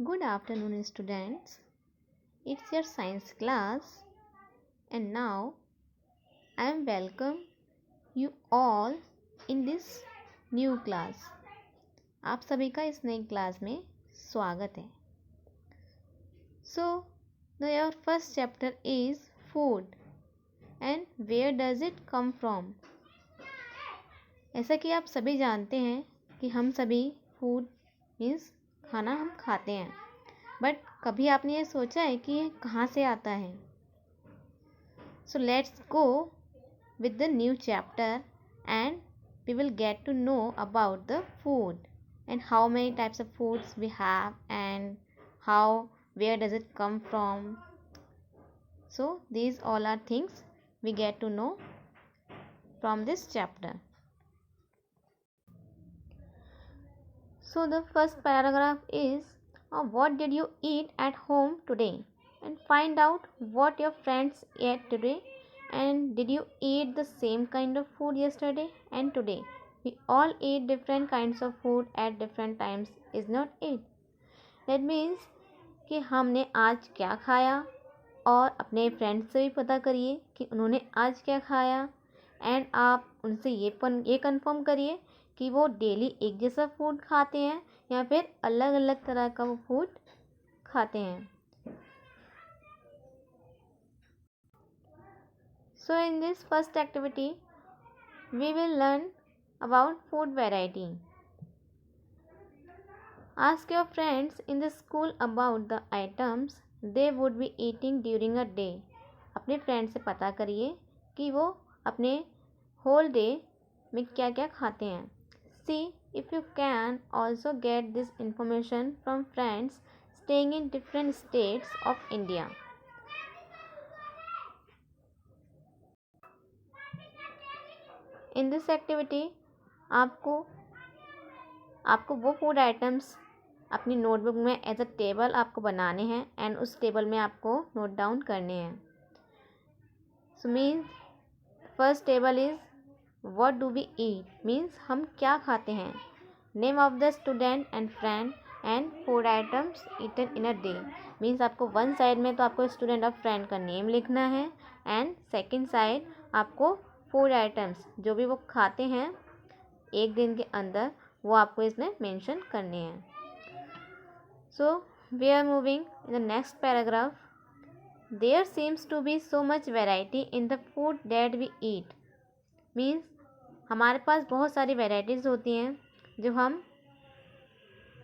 Good afternoon, students. It's your science class, and now I am welcome you all in this new class. आप सभी का इस नई class में स्वागत है. So, your first chapter is food and where does it come from? ऐसा कि आप सभी जानते हैं कि हम सभी फूड मीन्स खाना हम खाते हैं, बट कभी आपने ये सोचा है कि ये कहाँ से आता है? So let's go with the new chapter and we will get to know about the food and how many types of foods we have and where does it come from. So these all are things we get to know from this chapter. So the first paragraph is what did you eat at home today, and find out what your friends ate today, and did you eat the same kind of food yesterday and today. We all eat different kinds of food at different times, is not it? That means कि हमने आज क्या खाया और अपने friends से भी पता करिए कि उन्होंने आज क्या खाया, एंड आप उनसे ये कंफर्म करिए कि वो डेली एक जैसा फूड खाते हैं या फिर अलग अलग तरह का वो फूड खाते हैं. So in this first activity we will learn about food variety. Ask your friends in the school about the items they would be eating during a day. अपने फ्रेंड से पता करिए कि वो अपने होल डे में क्या क्या खाते हैं. See if you can also get this information from friends staying in different states of India. In this activity आपको वो फूड आइटम्स अपनी नोटबुक में एज अ टेबल आपको बनाने हैं एंड उस टेबल में आपको नोट डाउन करने हैं. So means first table is what do we eat, means हम क्या खाते हैं. Name of the student and friend and food items eaten in a day, means आपको वन साइड में तो आपको स्टूडेंट और फ्रेंड का नेम लिखना है एंड सेकंड साइड आपको फूड आइटम्स जो भी वो खाते हैं एक दिन के अंदर वो आपको इसमें मेंशन करने हैं. So we are moving in the next paragraph. There seems to be so much variety in the food that we eat, means हमारे पास बहुत सारी वेराइटीज़ होती हैं जो हम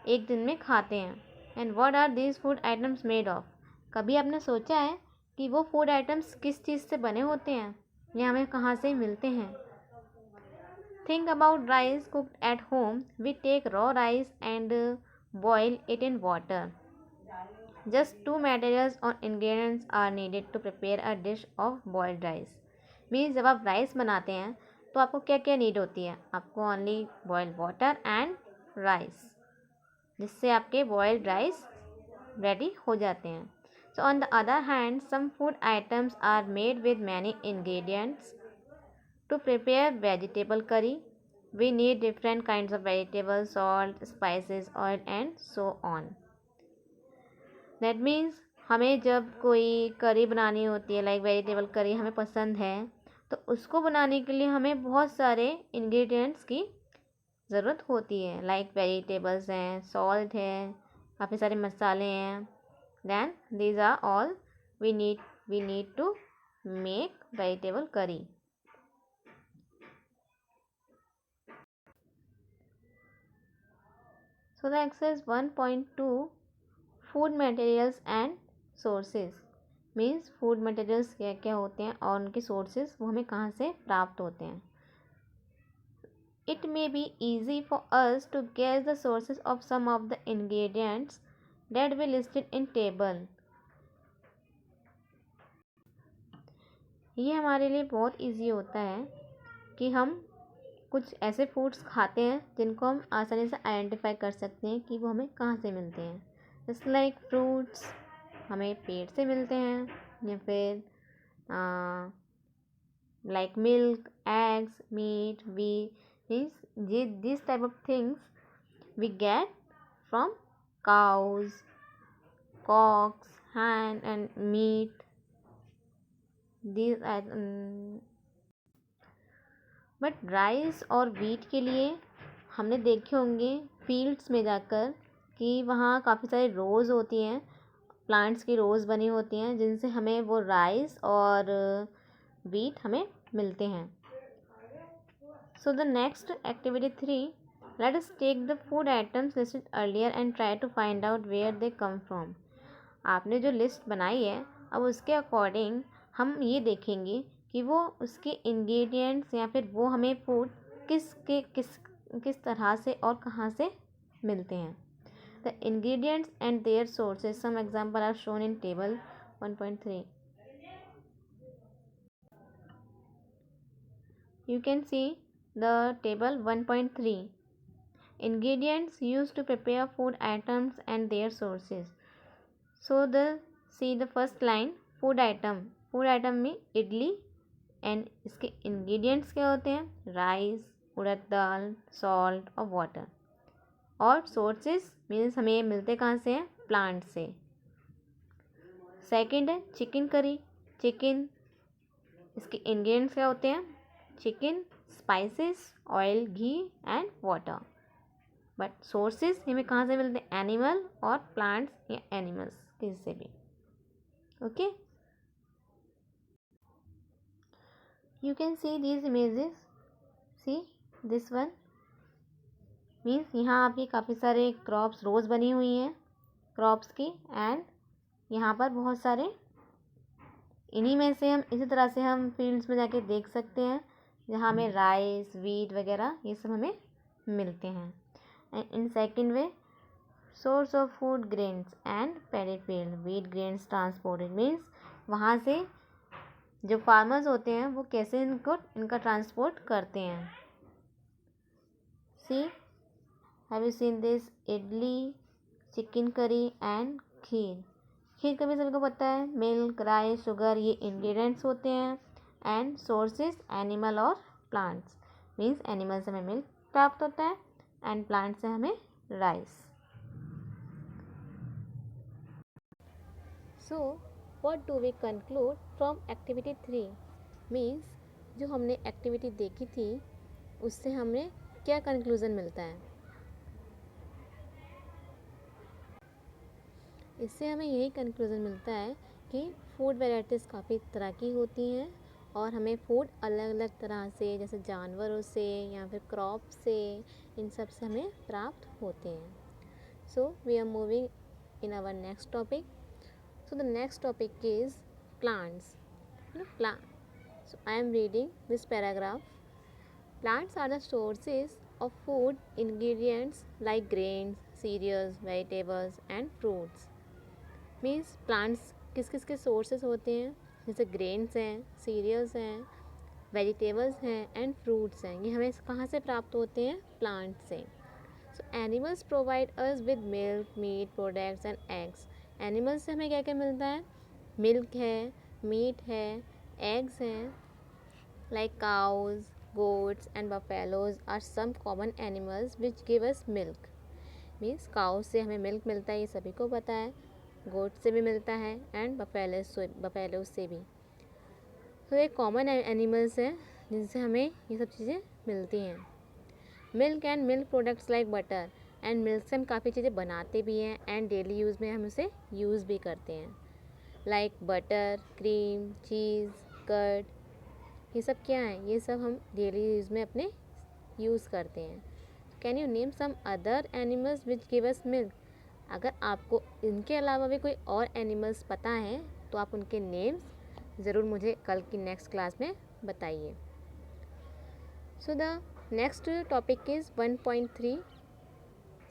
एक दिन में खाते हैं. And what are these food items made of, कभी आपने सोचा है कि वो फूड आइटम्स किस चीज़ से बने होते हैं या हमें कहाँ से मिलते हैं. Think about rice cooked at home. We take raw rice and boil it in water. Just 2 materials और ingredients are needed to prepare a dish of boiled rice. Means जब आप राइस बनाते हैं तो आपको क्या क्या नीड होती है, आपको only boiled water and rice, जिससे आपके बॉइल्ड राइस रेडी हो जाते हैं. So on the other hand some food items are made with many ingredients. To prepare vegetable curry we need different kinds of vegetables, salt, spices, oil and so on. That means हमें जब कोई करी बनानी होती है, like vegetable curry हमें पसंद है, तो उसको बनाने के लिए हमें बहुत सारे इंग्रेडिएंट्स की ज़रूरत होती है. लाइक वेजिटेबल्स हैं, सॉल्ट है, काफ़ी सारे मसाले हैं. Then these are all we need to make vegetable curry. So the exercise 1.2 food materials and sources, means food materials क्या क्या होते हैं और उनके सोर्सेज वो हमें कहाँ से प्राप्त होते हैं. It may be easy for us to guess the sources of some of the ingredients that we listed in table. ये हमारे लिए बहुत ईजी होता है कि हम कुछ ऐसे फूड्स खाते हैं जिनको हम आसानी से आइडेंटिफाई कर सकते हैं कि वो हमें कहाँ से मिलते हैं. जस्ट लाइक फ्रूट्स हमें पेड़ से मिलते हैं, या फिर like milk, eggs, meat, means this type of things we get from cows, cocks, hen and meat. These but rice और वीट के लिए हमने देखे होंगे फील्ड्स में जाकर कि वहाँ काफ़ी सारे रोज़ होती हैं, प्लांट्स की रोज़ बनी होती हैं जिनसे हमें वो राइस और वीट हमें मिलते हैं. So the next activity 3, let us take the food items listed earlier and try to find out where they come from. आपने जो लिस्ट बनाई है अब उसके अकॉर्डिंग हम ये देखेंगे कि वो उसके इंग्रेडिएंट्स या फिर वो हमें फूड किस तरह से और कहाँ से मिलते हैं. The ingredients and their sources, some example are shown in table 1.3. You can see the table 1.3. Ingredients used to prepare food items and their sources. So see the first line, food item. Food item में idli and इसके ingredients क्या होते हैं, rice, उड़द दाल, salt और water. और sources means हमें मिलते कहाँ से हैं, प्लांट से. सेकंड है चिकन करी. चिकन, इसके इंग्रेडिएंट्स क्या होते हैं, chicken, spices, oil, ghee and water. But sources हमें कहाँ से मिलते हैं, एनिमल और प्लांट्स या एनिमल्स किसी से भी. Okay, you can see these images. See this one means यहाँ आपके काफ़ी सारे क्रॉप्स रोज़ बनी हुई हैं क्रॉप्स की, एंड यहाँ पर बहुत सारे इन्हीं में से हम इसी तरह से हम फील्ड्स में जाके देख सकते हैं जहाँ हमें राइस, वीट वगैरह ये सब हमें मिलते हैं. And in second way, source of food grains and paddy field, wheat grains transported means वहाँ से जो फार्मर्स होते हैं वो कैसे इनका ट्रांसपोर्ट करते हैं. See, have you seen this, idli, chicken curry and kheer. खीर का भी सभी को पता है, मिल्क, राइस, शुगर ये इंग्रेडिएंट्स होते हैं. एंड सोर्सेज एनिमल और प्लांट्स मीन्स एनिमल से हमें मिल्क प्राप्त होता है एंड प्लांट से हमें rice. So what do we conclude from activity 3 means जो हमने एक्टिविटी देखी थी उससे हमें क्या कंक्लूज़न मिलता है. इससे हमें यही कंक्लूज़न मिलता है कि फूड वैराइटीज़ काफ़ी तरह की होती हैं और हमें फूड अलग अलग तरह से, जैसे जानवरों से या फिर क्रॉप से, इन सब से हमें प्राप्त होते हैं. So we are moving in our next topic. So the next topic is plants. So I am reading this paragraph. Plants are the sources of food ingredients like grains, cereals, vegetables and fruits. Means plants किस किस के sources होते हैं, जैसे grains हैं, cereals हैं, vegetables हैं and fruits हैं. ये हमें कहाँ से प्राप्त होते हैं, plants से. So animals provide us with milk, meat products and eggs. Animals से हमें क्या क्या मिलता है, मिल्क है, मीट है, एग्स हैं. Like cows, goats and buffaloes are some common animals which give us milk. Means cows से हमें मिल्क मिलता है, ये सभी को पता है. गोट से भी मिलता है एंड बफेलोज से भी. तो ये कॉमन एनिमल्स हैं जिनसे हमें ये सब चीज़ें मिलती हैं. Milk and milk products like butter and milk से हम काफ़ी चीज़ें बनाते भी हैं एंड डेली यूज़ में हम उसे यूज़ भी करते हैं. लाइक बटर, क्रीम, चीज़, कर्ड, ये सब क्या है, ये सब हम डेली यूज़ में अपने यूज़ करते हैं. Can you name some other animals which give us milk. अगर आपको इनके अलावा भी कोई और एनिमल्स पता है तो आप उनके नेम्स ज़रूर मुझे कल की नेक्स्ट क्लास में बताइए. सो the next topic is 1.3.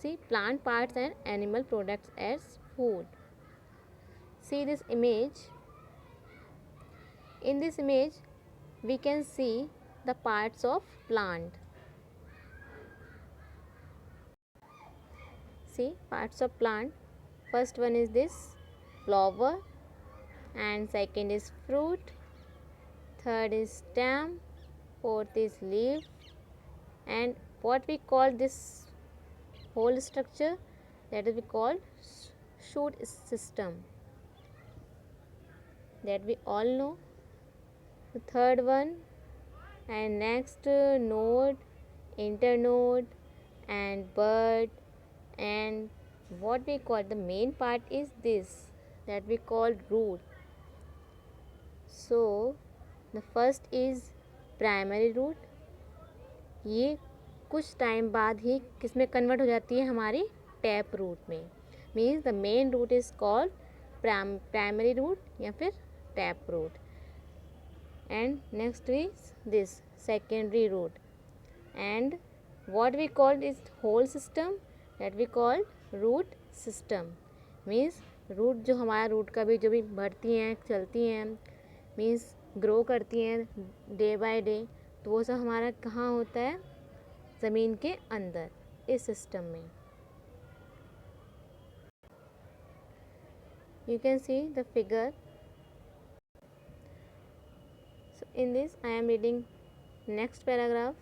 See plant parts and animal products as food. See this image. In this image we can see the parts of plant. See parts of plant. First one is this flower and second is fruit, third is stem, fourth is leaf, and what we call this whole structure, that is we called shoot system that we all know. The third one, and next node, internode, and bird, and what we call the main part is this that we call root. So the first is primary root. ये कुछ time बाद ही किस में convert हो जाती है, हमारी tap root में. Means the main root is called primary root या फिर tap root. And next is this secondary root. And what we call is whole system that we call root system. Means root जो हमारा root का भी जो भी बढ़ती हैं चलती हैं मीन्स ग्रो करती हैं डे बाय डे, तो वो सब हमारा कहाँ होता है, ज़मीन के अंदर इस सिस्टम में. You can see the figure. So in this I am reading next paragraph.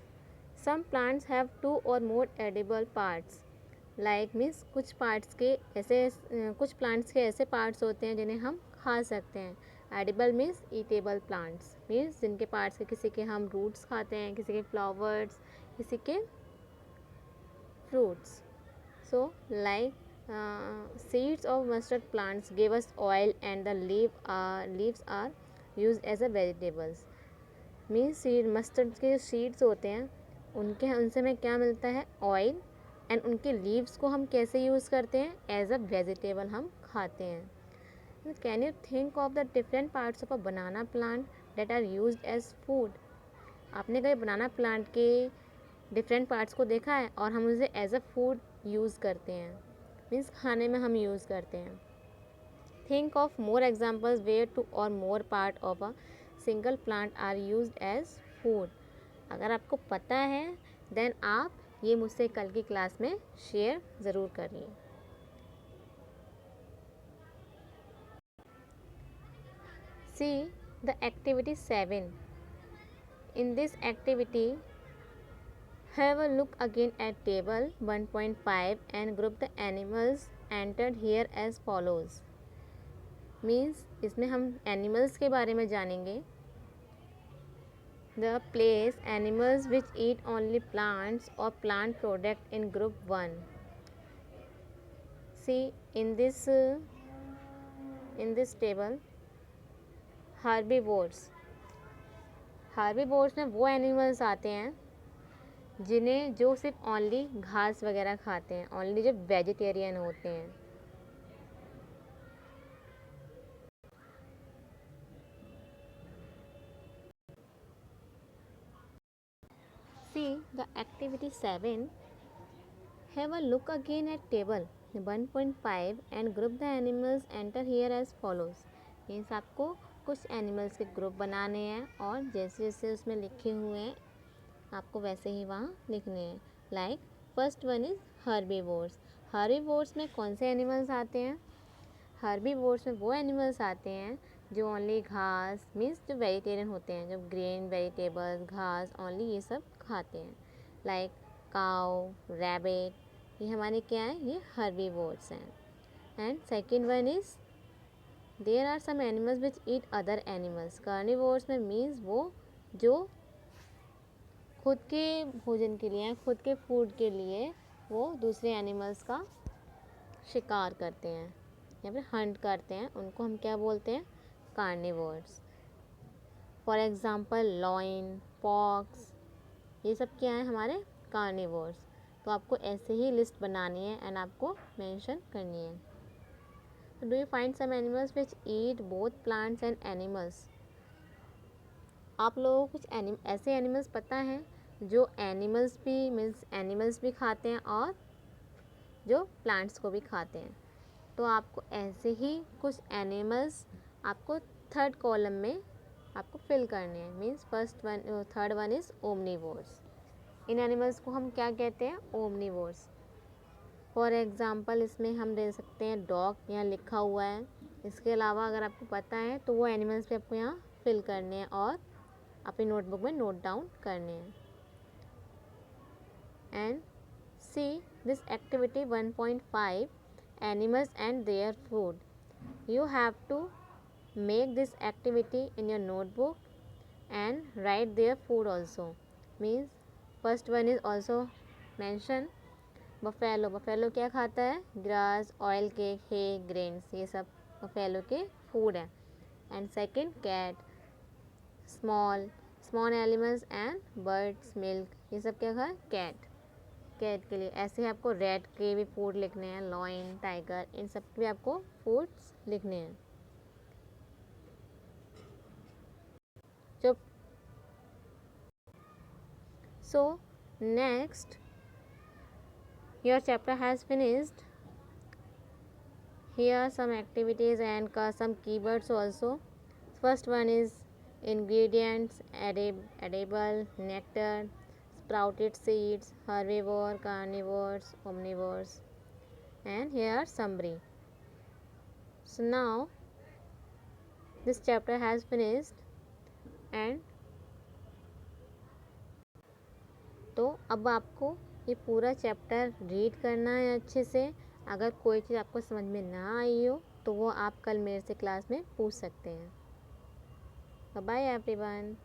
Some plants have 2 or more edible parts. Like means कुछ पार्ट्स के ऐसे कुछ प्लांट्स के ऐसे पार्ट्स होते हैं जिन्हें हम खा सकते हैं. Edible means eatable plants means जिनके पार्ट्स के किसी के हम रूट्स खाते हैं, किसी के फ्लावर्स, किसी के fruits. So like seeds of mustard plants give us oil and the leaves are used as a vegetables. Means seed mustard के सीड्स होते हैं उनसे हमें क्या मिलता है, ऑयल. एंड उनके लीव्स को हम कैसे यूज़ करते हैं, एज अ वेजिटेबल हम खाते हैं. Can you think of the different parts of a banana plant that are used as food. आपने कभी बनाना प्लांट के डिफरेंट पार्ट्स को देखा है और हम उसे एज अ फूड यूज़ करते हैं, मीन्स खाने में हम यूज़ करते हैं. Think of more examples where 2 और more part of a single plant are used as food. अगर आपको पता है देन आप ये मुझसे कल की क्लास में शेयर ज़रूर करिए. See the activity 7. In this activity have a look again at table 1.5 and group the animals entered here as follows. Means इसमें हम एनिमल्स के बारे में जानेंगे. The place animals which eat only plants or plant product in group 1. See in this table herbivores. herbivores में वो animals आते हैं जिन्हें जो सिर्फ ओनली घास वगैरह खाते हैं, ओनली जो वेजिटेरियन होते हैं. See the activity 7. Have a look again at table 1.5 and group the animals enter here as follows. Means आपको कुछ एनिमल्स के ग्रुप बनाने हैं और जैसे जैसे उसमें लिखे हुए हैं आपको वैसे ही वहाँ लिखने हैं. Like first one is herbivores. Herbivores में कौन से एनिमल्स आते हैं, हर्बीवोर्स में वो एनिमल्स आते हैं जो ओनली घास मीन्स जो वेजिटेरियन होते हैं, जो ग्रेन वेजिटेबल्स घास ओनली ये सब खाते हैं. लाइक काउ, रैबिट, ये हमारे क्या हैं, ये हर्बीवोर्स हैं. And second one is there are some animals which eat other animals. Carnivores में मीन्स वो जो खुद के भोजन के लिए, खुद के फूड के लिए वो दूसरे एनिमल्स का शिकार करते हैं या फिर हंट करते हैं, उनको हम क्या बोलते हैं, carnivores. For example lion, fox, ये सब क्या है हमारे कार्निवोर्स. तो आपको ऐसे ही लिस्ट बनानी है एंड आपको मेंशन करनी है. Do you find some animals which eat both plants and animals. आप लोगों को कुछ ऐसे एनिमल्स पता हैं जो एनिमल्स भी मीन्स एनिमल्स भी खाते हैं और जो प्लांट्स को भी खाते हैं. तो आपको ऐसे ही कुछ एनिमल्स आपको थर्ड कॉलम में आपको फिल करने हैं. Means third one is omnivores. In animals को हम क्या कहते हैं, ओमनीवोर्स. फॉर एग्ज़ाम्पल इसमें हम दे सकते हैं डॉग, यहाँ लिखा हुआ है. इसके अलावा अगर आपको पता है तो वो एनिमल्स भी आपको यहाँ फिल करने हैं और अपनी नोटबुक में नोट डाउन करने हैं. And see this activity 1.5 animals and their food. You have to make this activity in your notebook and write their food also. Means first one is also mention buffalo. Buffalo क्या खाता है? Grass, oil cake, hay, grains, ये सब buffalo के food है. And second cat, small animals and birds, milk, ये सब क्या खाए? Cat. कैट के लिए ऐसे ही आपको रेड के भी फूड लिखने हैं, लॉइन, टाइगर, इन सब के भी आपको फूड्स लिखने हैं. So next, your chapter has finished. Here are some activities and some keywords also. First one is ingredients, edible, nectar, sprouted seeds, herbivore, carnivores, omnivores, and here summary. So now this chapter has finished and तो अब आपको ये पूरा chapter read करना है अच्छे से. अगर कोई चीज़ आपको समझ में ना आई हो तो वो आप कल मेरे से क्लास में पूछ सकते हैं. Bye everyone.